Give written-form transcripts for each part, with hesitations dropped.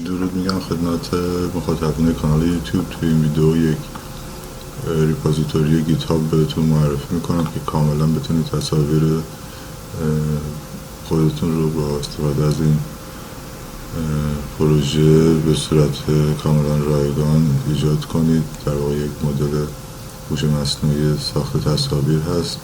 درود میگم خدمت مخاطبین کانال یوتیوب. توی این ویدیو یک ریپوزیتوری گیت هاب بهتون معرفی میکنم که کاملا بتونید تصاویر خودتون رو با استفاده از این پروژه به صورت کاملا رایگان ایجاد کنید. در واقع یک مدل هوش مصنوعی ساخت تصاویر هست.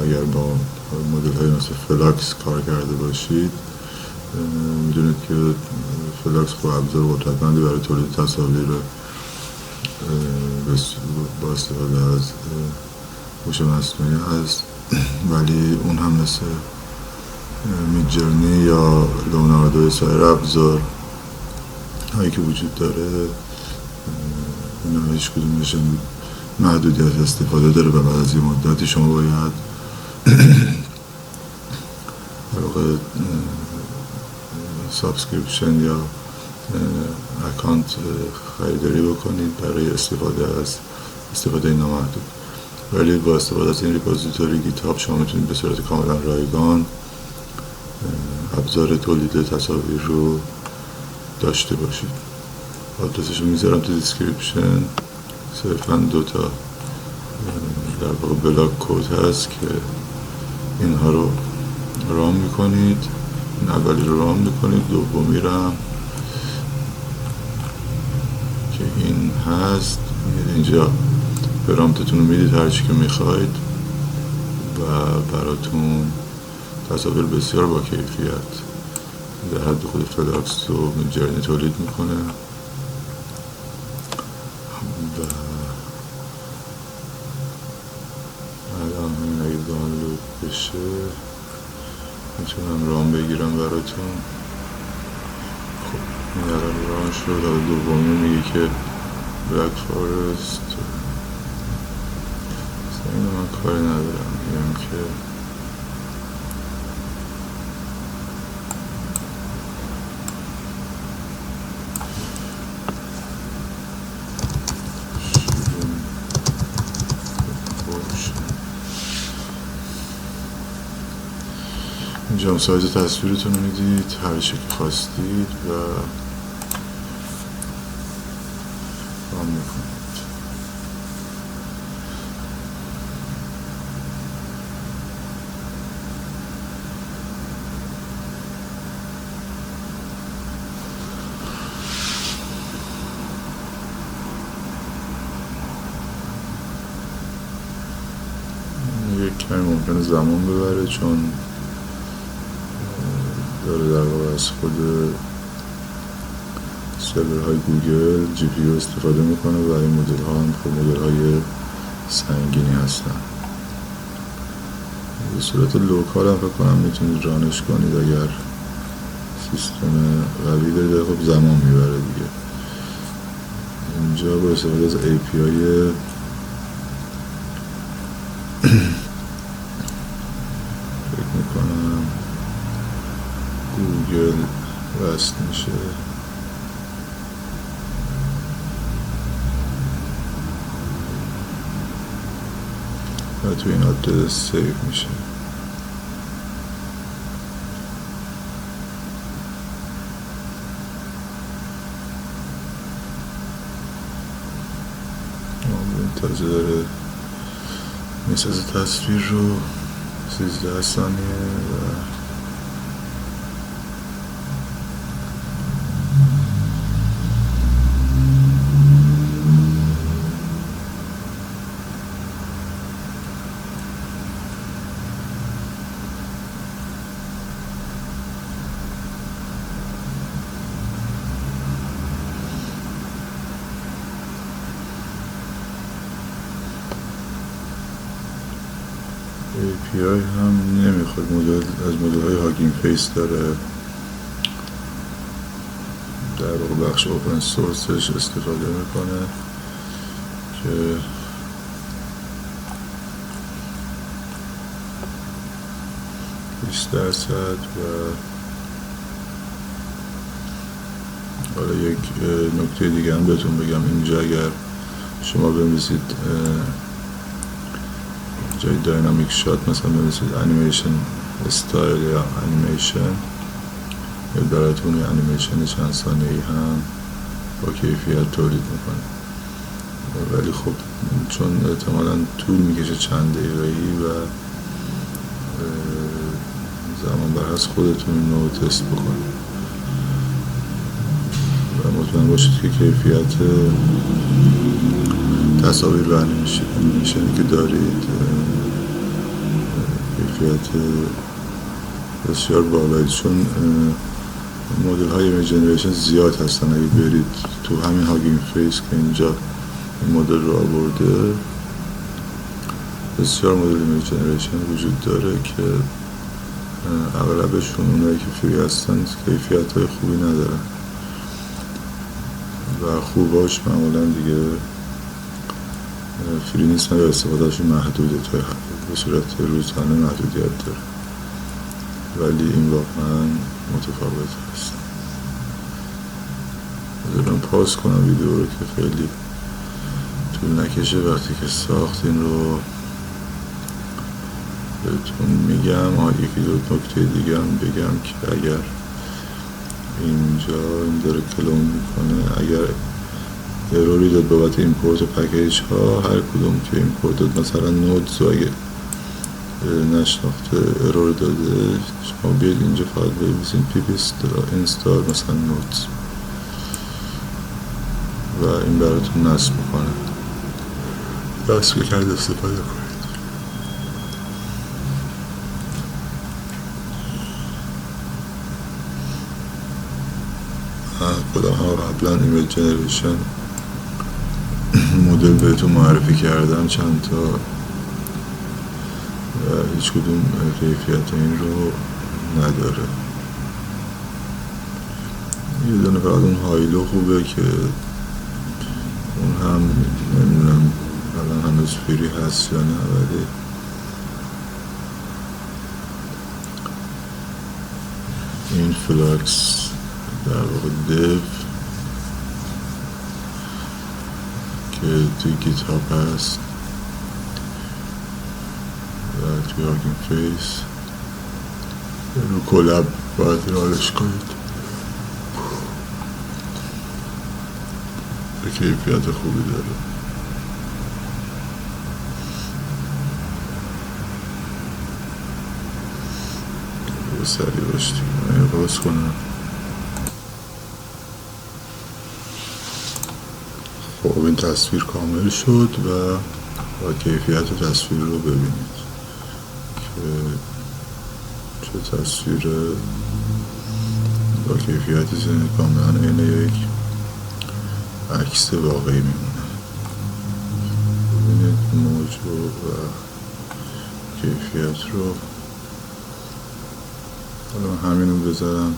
اگر با مدل های مثل فلاکس کار کرده باشید میدونید که فلاکس با ابزار قدرتمندی برای تولید تصاویر با استفاده از هوش مصنوعی هست، ولی اون هم مثل میدجرنی یا لئوناردو و سایر ابزار هایی که وجود داره اینا هیچ کدومشون محدودیت استفاده داره و بعد از یه مدتی شما باید در واقع سابسکریپشن یا اکانت خریداری بکنید برای استفاده نامحدود. ولی با استفاده از این ریپوزیتوری گیت هاب شما میتونید به صورت کاملا رایگان ابزار تولید تصاویر رو داشته باشید. آدرسش رو میذارم تو دیسکریپشن. صرفا 2 تا در واقع بلاک کد هست که اینها رو رام میکنید. این اولی رو رام میکنید، دومی رو هم که این هست اینجا پرامپتتون رو میدید هرچی که میخواید و براتون تصاویر بسیار با کیفیت در حد خود فلاکس و میدجرنی تولید میکنه و الان همین اگه دانلود بشه میتونم رام بگیرم براتون. خب این الان رام شد. حالا دومی میگه که بلک فارست. اینو من کاری ندارم، میگم که اینجا هم سایز تصویرتون رو میدید هر چی که خواستید و رام میکنید. یک کمی ممکنه زمان ببره چون داره در واقع از خود سرورهای گوگل جی پی یو استفاده میکنه و این مدل ها هم خب مدل های سنگینی هستن. به صورت لوکال هم فکر کنم میتونید رانش کنید اگر سیستم قوی دارید. خب زمان میبره دیگه. اینجا با استفاده از API فکر میکنم گوگل وصل میشه. و تو این آدرس سیو میشه. منتظر داره میسازه تصویر رو 13 ثانیه و API هم نمیخواد. از مدل های هاگینگ فیس داره در واقع بخش اوپن سورسش استفاده میکنه که %. و حالا یک نکته دیگه هم بهتون بگم. اینجا اگر شما بنویسید جای داینامیک شات مثلا بنویسید انیمیشن استایل یا انیمیشن براتون یه انیمیشن چند ثانیه‌ای هم با کیفیت تولید میکنه. ولی خب چون احتمالاً طول میکشه چند دقیقه‌ای و زمان بر از خودتون این رو تست بکنید و مطمئن باشید که کیفیت تصاویر و انیمیشنی که دارید کیفیت بسیار بالایی، چون مدل های ایمیج جنریشن زیاد هستن. اگه برید تو همین هاگینگ فیس که اینجا این مدل رو آورده، بسیار مدل ایمیج جنریشن وجود داره که اغلبشون اونایی که فری هستن کیفیت های خوبی ندارن و خوباش معمولا دیگه فری نیستن یا استفادهشون محدوده، تا به صورت روزانه محدودیت داره، ولی این واقعا متفاوت هست. بذارم پاس کنم ویدیو رو که خیلی طول نکشه. وقتی که ساختین رو بهتون میگم. یکی دو نکته دیگه هم بگم که اگر اینجا این داره کلون میکنه، اگر اروری داد بابت ایمپورت و پکیج ها، هر کدوم که ایمپورت داد مثلا نودز و اگه نشناخته ارور داده، شما بیاید اینجا فقط بنویسین پیپ اینستال مثلا نودز و این براتون نصب میکنه. دست کرد استفاده کنید. خودم ها قبلا ایمیج جنریشن مدل بهتون معرفی کردم چند تا و هیچ کدوم کیفیت این رو نداره. یه دونه فقط اون هایلو خوبه که اون هم نمیدونم الان هنوز فری هست یا نه، ولی این فلاکس در واقع دیو که توی گیت هاب هست و توی هاگینگ فیس رو کلاب باید رالش کنید. به کیفیت خوبی داره. سریع باشتیم. من باز کنم. خب این تصویر کامل شد و با کیفیت تصویر رو ببینید که چه تصویر با کیفیت زنده کاملا این یک عکس واقعی میمونه. ببینید موج و کیفیت رو. حالا همین رو بذارم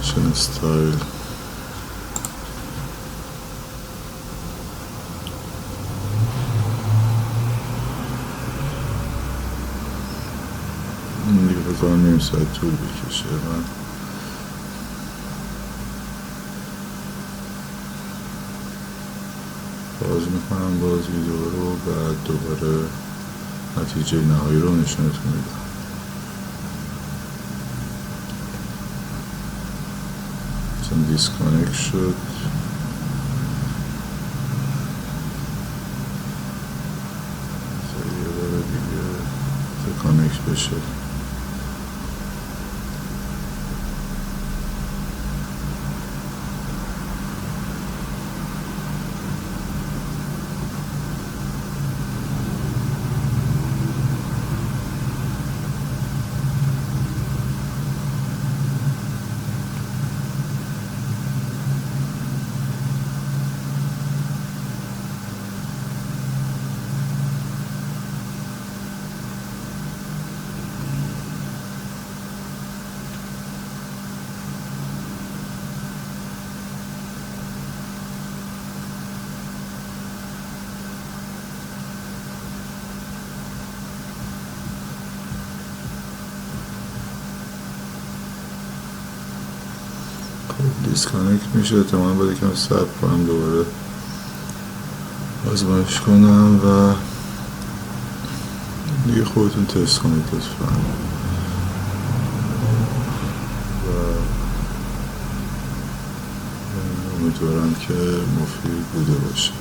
چون استایل این دیگه بکنم نیم ساعت طول بکشه. من باز میکنم باز ویدیو رو، بعد دوباره نتیجه نهایی رو نشونتون میدم. چون دیسکانکت شد یه بار دیگه کانکت بشه. دیسکانکت میشه، احتمالا باید یکم صبر کنم دوباره آزمایش کنم و دیگه خودتون تست کنید لطفا و امیدوارم که مفید بوده باشه.